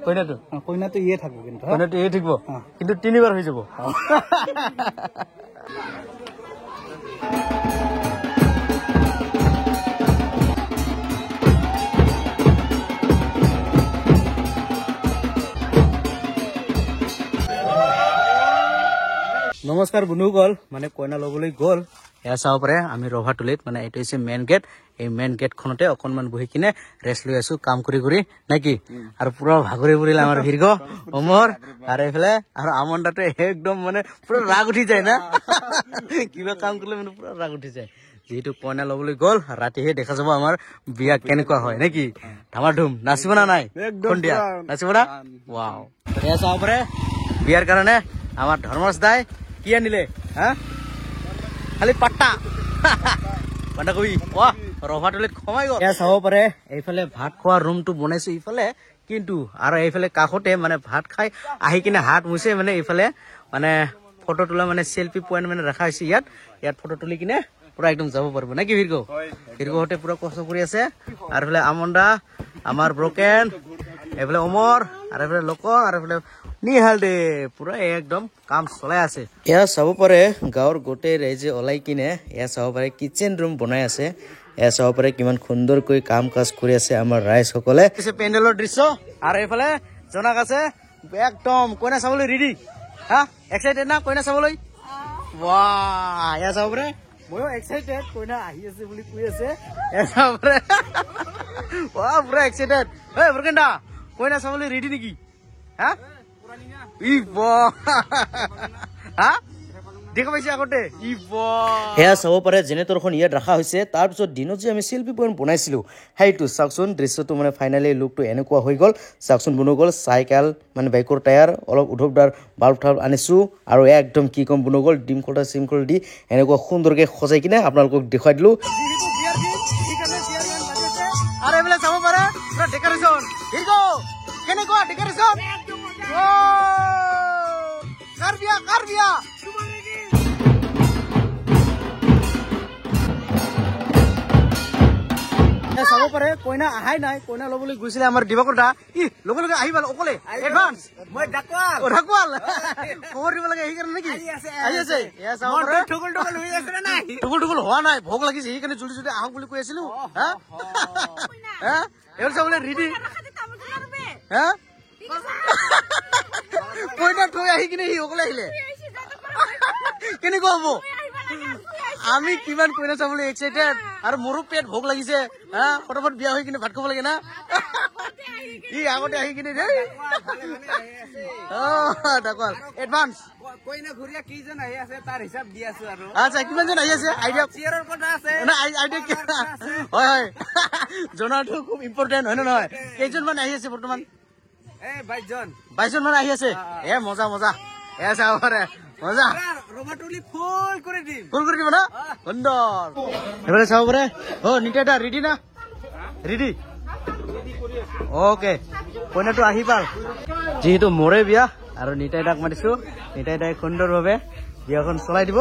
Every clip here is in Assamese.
কইনাটো কইনাটো ইয়ে থাকবো কিন্তু কইনাটো এই থাকিব কিন্তু 3 বার হয়ে যাব নমস্কাৰ বন্ধুসকল মানে কইনা লবলৈ গ'ল এয়া চাব পাৰে আমি ৰভাতলিত মানে এইটো হৈছে মেইন গেট এই মেইন গেটখনতে অকনমান বহি কিনে ৰেষ্ট লৈ আছো কাম কৰি নাকি আৰু পুৰা ভাগৰি পৰিলে আমাৰ ভিৰগ অমৰ আৰু এইফালে আৰু আমন্দাটো একদম মানে পুৰা ৰাগ উঠি যায় না কিবা কাম কৰিলে মানে পুৰা ৰাগ উঠি যায় যেহেতু কইনা লবলৈ গ'ল ৰাতিহে দেখা যাব আমাৰ বিয়া কেনেকুৱা হয় নাকি ধামাধুম নাচিব না নাই সন্ধিয়া নাচিব না ৱাও এয়া চাব পাৰে বিয়াৰ কাৰণে আমাৰ ধৰ্মৰাজ দাই কি আনিলে হা খালি পাট্টা বন্ধাকবি ৱাহ ৰভাতলিত কমাই গ'ল এয়া চাব পাৰে এইফালে ভাত খোৱা ৰুমটো বনাইছো ইফালে কিন্তু আৰু এইফালে কাষতে মানে ভাত খাই আহি কিনে হাত মুছে মানে ইফালে মানে ফটো তোলা মানে সেলফি পইণ্ট মানে ৰাখা হৈছে ইয়াত ফটো তুলি কিনে পুৰা একদম যাব পাৰিব নাকি ভিৰগহতে পুৰা কষ্ট কৰি আছে আৰু এইফালে আমন্দা আমাৰ ব্ৰকেন এইফালে অমৰ আৰু এইফালে লোক আৰু এইফালে নিহাল দে পুৰা একদম কাম চলাই আছে এয়া চাব পাৰে গাঁৱৰ গোটেই ৰাইজে ওলাই কিনে এয়া চাব পাৰে কিচেন ৰুম বনাই আছে এয়া চাব পাৰে কিমান সুন্দৰকৈ কাম কাজ কৰি আছে আমাৰ ৰাইজসকলে পেণ্ডেলৰ দৃশ্য আৰু এইফালে জনাক আছে একদম কইনা চাবলৈ ৰেডি হা এক্সাইটেড না কইনা চাবলৈ ৱাহ এয়া চাব পাৰে ময়ো এক্সাইটেড কইনা আহি আছে বুলি কৈ আছে এয়া চাব পাৰে ৱাহ পুৰা এক্সাইটেড এই ব্ৰকেনদা কইনা চাবলৈ ৰেডি নেকি হা সেয়া চাব পাৰে জেনেৰেটৰখন ইয়াত ৰখা হৈছে তাৰপিছত দিনত যে আমি শিল্পী পইণ্ট বনাইছিলো সেইটো চাওকচোন দৃশ্যটো মানে ফাইনেলি লুকটো এনেকুৱা হৈ গ'ল চাওকচোন বনো গ'ল চাইকেল মানে বাইকৰ টায়াৰ অলপ উধবদাৰ বাল্ব ঠাল্ব আনিছো আৰু একদম কি কম বনো গ'ল ডিম কলটা চিম কল দি এনেকুৱা সুন্দৰকৈ সজাই কিনে আপোনালোকক দেখুৱাই দিলো আৰু এইবিলাক চাব পাৰে পুৰা ডেকৰেশ্যন কেনেকুৱা ডেকৰেশ্যন Karbia. চাব পাৰে কইনা আহাই নাই কইনা লবলৈ গৈছিলে আমাৰ দিবাকৰ দা লগে লগে আহিবা অকলে এডভান্স মই ঢাকুৱাল খবৰ দিব লাগে সেইকাৰণে নেকি আহি আছে টুকুল হোৱা নাই ভোক লাগিছে সেইকাৰণে জলদি জলদি আহক বুলি কৈ আছিলো এইবোৰ চাবলৈ ৰেডি হা কইনা থৈ আহি কিনে সি অকলে আহিলে কেনেকুৱা হব আমি কিমান কইনা চাবলৈ এক্সাইটেড আৰু মোৰো পেট ভোক লাগিছে হা ফটাফট বিয়া হৈ কিনে ভাত খাব লাগে না ই আগতে আহি কিনে ঢাকুৱাল এডভান্স কইনা ঘূৰিয়া কেইজন আহি আছে তাৰ হিচাপ দি আছো আৰু আচ্ছা কিমানজন আহি আছে আইডিয়া চিয়াৰৰ কথা আছে আইডিয়া হয় হয় জনাটো খুব ইম্পৰ্টেণ্ট হয় নে নহয় কেইজনমান আহি আছে বৰ্তমান 22জন মান আহি আছে মজা মজা এ চাব পাৰে মজা ৰভাতলি ফুল কৰি দিব না সুন্দৰ এবাৰে চাব পাৰে নিতা ৰেডি না ৰেডি অকে কইনাটো আহি পাল যিহেতু মোৰে বিয়া আৰু নিতাই দাক মাতিছো নিতাই দাই সুন্দৰভাৱে বিয়াখন চলাই দিব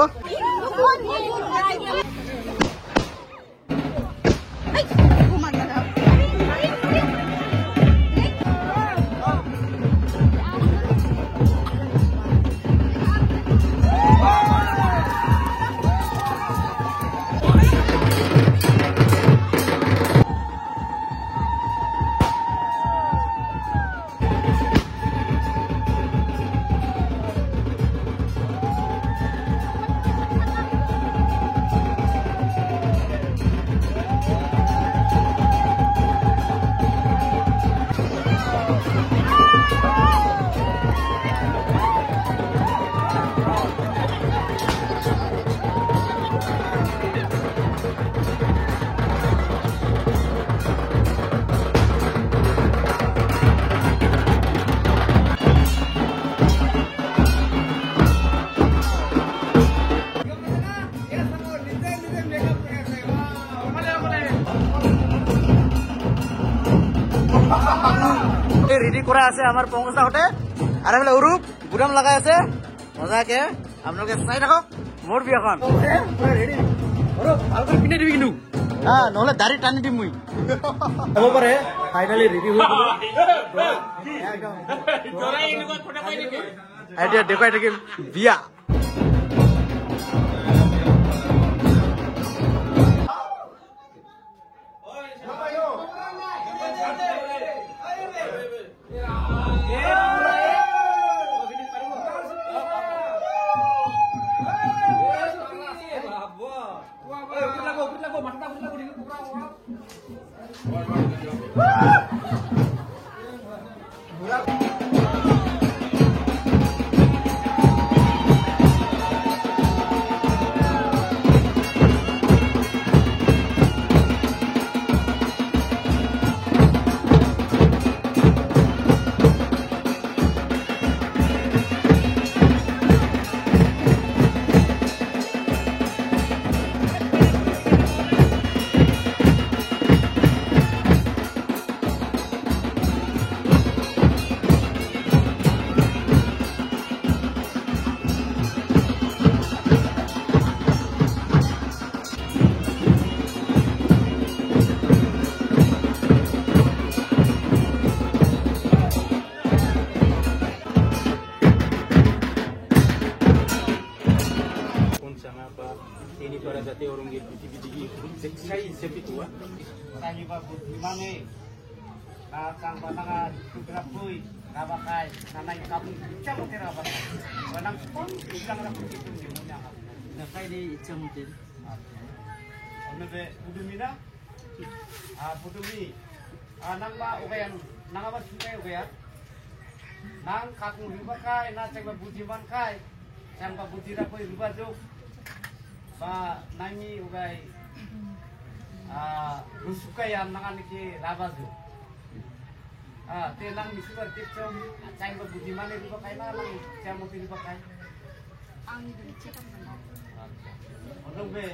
রেডি করা আছে আমার পঙ্কজ দাহতে আর এফালে অরূপ গুদাম লাগাই আছে মজাকে আপনাদের চাই থাকক মোর বিয়াখন রেডি অরূপ ভালকৈ পিনে দিবি কিন্তু নহ'লে দাড়ি টানি দিম মই হ'ব পাৰে ফাইনেলি ৰেডি হৈ গ'লো এতিয়া দেখুৱাই থাকিম বিয়া ini para jati orang gitu digi seksai sepitua tadi bagus gimana kang batangan gerak boy rabakai nanai kamu bisa mungkin rabakai banang pun bilang lah begitu gimana nakai di icamtin ono be budumina budumi nang ba ugayan nang apa sukai ugayan nang kakung ribakai na cek budiman kai sang ba budira boy ribajok ba nami ugai rusuka yang nangan ki rabazu te nang misubar tipcom cai ba budiman e rupa kai na nang camo ti rupa kai ang cetak mana orang be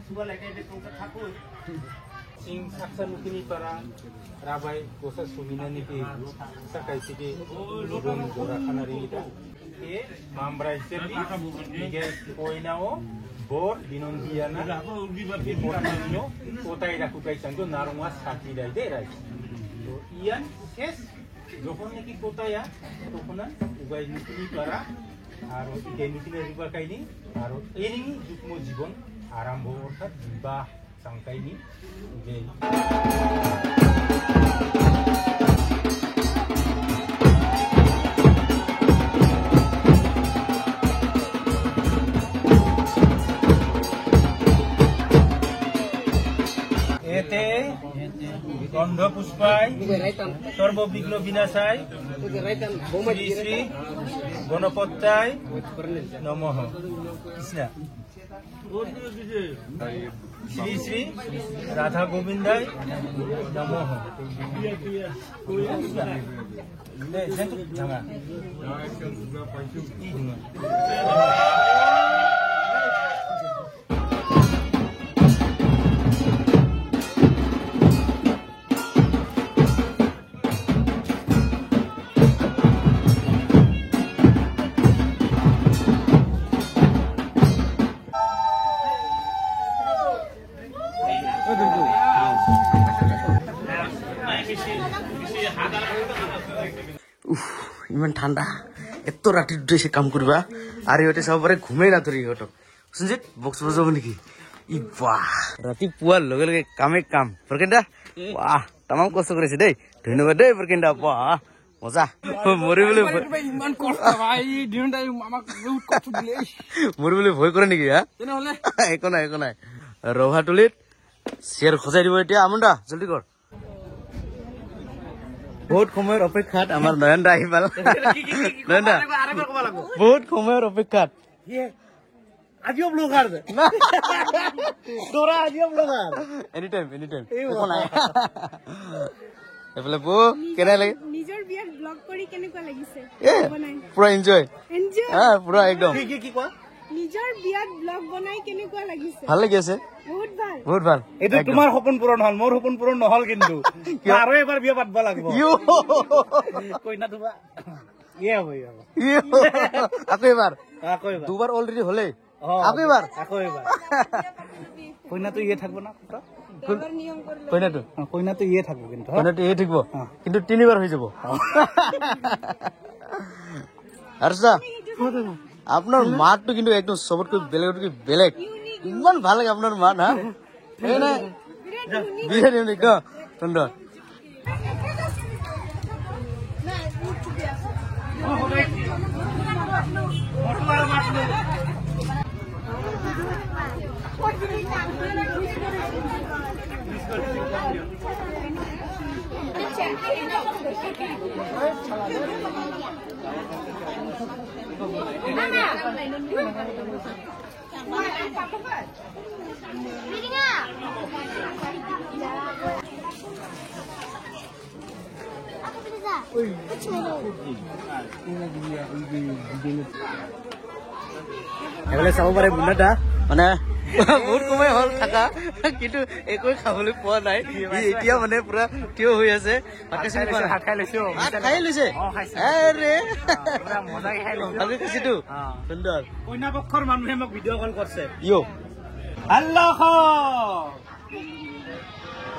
suba lekai be kongka thakur sing saksa mukini para rabai kosa sumina ni ki sakai sigi lurung dora kanari ita e mambrai sepi miguel koinao bor dinondiana portanyo kotai rakukai sanjo narunga sati dai de rai to ian kes যখন নাকি কোতায়া তখন উগাই নুকুনি পারা আর ইকে নুকুনি রিবা কাইনি আর এনি যুগ্ম জীবন আরম্ভ অর্থাৎ বিবাহ সংকাইনি যে এতে গন্ধ পুষ্পায় সর্ববিঘ্ন বিনাশায় শ্রী শ্রী গণপত্যায় নমঃ কৃষ্ণা শ্রী শ্রী রাধা গোবিন্দায় নমঃ ইমান ঠান্ডা এত রাতি দুটাইছে কাম করবা আর ইহঁতে চাব পাৰে ঘুমেই নাধৰি ইহঁতক সঞ্জিত বক্স বজাব নেকি ই বাহ ৰাতি পুৱাৰ লগে লগে কামে কাম প্ৰকেন্দা বাহ তামাম কষ্ট কৰিছে দেই ধন্যবাদ দেই প্ৰকেন্দা বাহ মজা মৰিবলৈ ইমান কষ্ট ভাই দিনটাই আমাক বহুত কষ্ট দিলে মৰিবলৈ ভয় কৰে নেকি হা তেনেহলে একো নাই ৰভাতলিত চেয়াৰ খজাই দিব এতিয়া আমন্দা জলদি কৰ বহুত সময়ৰ অপেক্ষাত আমাৰ নয়ন দা আহি পাল নয়ন দা বহুত সময়ৰ অপেক্ষাত আজিও ব্লগাৰ তোৰা আজিও ব্লগাৰ এনি টাইম এফালে বো কেনে লাগে নিজৰ বিয়াত ব্লগ কৰি কেনেকুৱা লাগিছে পুৰা এনজয় পুৰা একদম কি কোৱা নিজৰ বিয়াত ব্লগ বনাই কেনেকুৱা লাগিছে ভাল লাগি আছে বহুত ভাল এইটো তোমাৰ সপোন পূৰণ হ'ল মোৰ সপোন পূৰণ নহল কিন্তু আৰু এবাৰ বিয়া পাতব লাগিব কইনা দুবা হ'ব আকৌ এবাৰ দুবাৰ অলৰেডি হলে আকৌ এবাৰ কইনাটো থাকব না কইনাটো কইনাটো ইয়ে থাকবো কিন্তু কইনাটো এই থাকিব কিন্তু 3 বাৰ হৈ যাব আৰু চা আপোনাৰ মাতটো কিন্তু একদম সবতকৈ বেলেগতকৈ বেলেগ ইমান ভাল লাগে আপোনাৰ মাত হা এই না বিৰাট ইউনিক সুন্দৰ এফালে চাব পাৰে বুন্দাটা মানে বহুত সময় হল থাকা কিন্তু একোৱে খাবলৈ পোৱা নাই এতিয়া মানে পুৰা থিয় হৈ আছে খাই লৈছে সুন্দৰ কইনা পক্ষৰ মানুহে মোক ভিডিঅ' কল কৰিছে ইয় আল্লাহ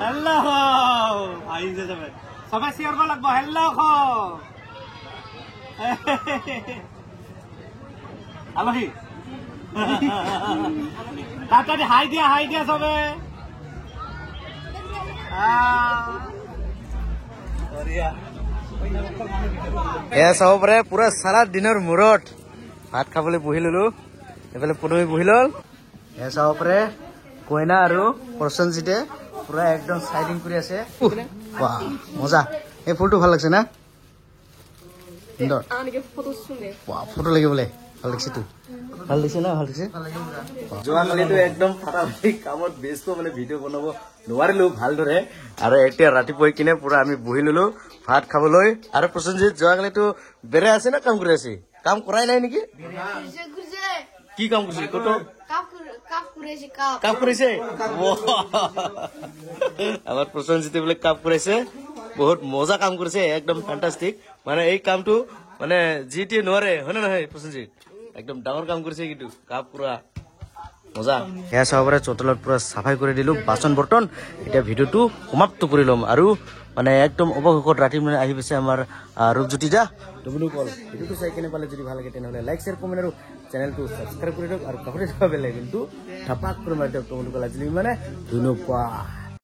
আল্লাহ আহিছে সবাই চিঞৰ কৰিব লাগিব আল্লাহ আলহী তাতে হাই দিয়া সবে এয়া চাব পাৰে পুৰা সাৰা দিনৰ মূৰত ভাত খাবলৈ বহি ললো এফালে পদমী বহি লল এয়া চাব পাৰে কইনা আৰু প্ৰসঞ্জিতে পুৰা একদম সাইডিং কৰি আছে বাহ মজা এই ফুলটো ভাল লাগছে না সুন্দৰ ফটো লাগিব বোলে ভাল লাগছে তো ভাল দিছে না ভাল দিছে যোৱাকালিতো একদম ফাটাফাটি কামত ব্যস্ত মানে ভিডিঅ' বনাব নোৱাৰিলো ভালদৰে আৰু এতিয়া ৰাতিপুৱাই কিনে পুৰা আমি বহি ললো ভাত খাবলৈ আৰু প্ৰসঞ্জিত যোৱাকালিতো বেৰে আছে না কাম কৰি আছে কাম কৰাই নাই নেকি কি কাম কৰিছে কত কাপ কৰিছে আমাৰ প্ৰসঞ্জিতে বোলে কাপ কৰিছে বহুত মজা কাম কৰিছে একদম ফ্যান্টাস্টিক মানে এই কামটো মানে জিটি নোৱাৰে হয়নে নহয় প্ৰসঞ্জিত একদম ডাঙৰ কাম কৰিছে কিন্তু কাপ পুৰা মজা এয়া চাব পাৰে চোতালত পুৰা সাফাই কৰি দিলো বাচন বৰ্তন এতিয়া ভিডিঅ'টো সমাপ্ত কৰি ল'ম আৰু মানে একদম অৱশেষত ৰাতি মানে আহি পাইছে আমাৰ ৰূপজ্যোতি দা ডব্লু কল ভিডিঅ'টো চাই কেনে পালে যদি ভাল লাগে তেনেহ'লে লাইক শ্বেয়াৰ কমেণ্ট আৰু চেনেলটো ছাবস্ক্ৰাইব কৰি দিয়ক আৰু কাষতে থকা বেল আইকনটো ধাপাক কৰি মাৰি দিয়ক ডব্লু কল আজিলৈ মানে ধন্যবাদ।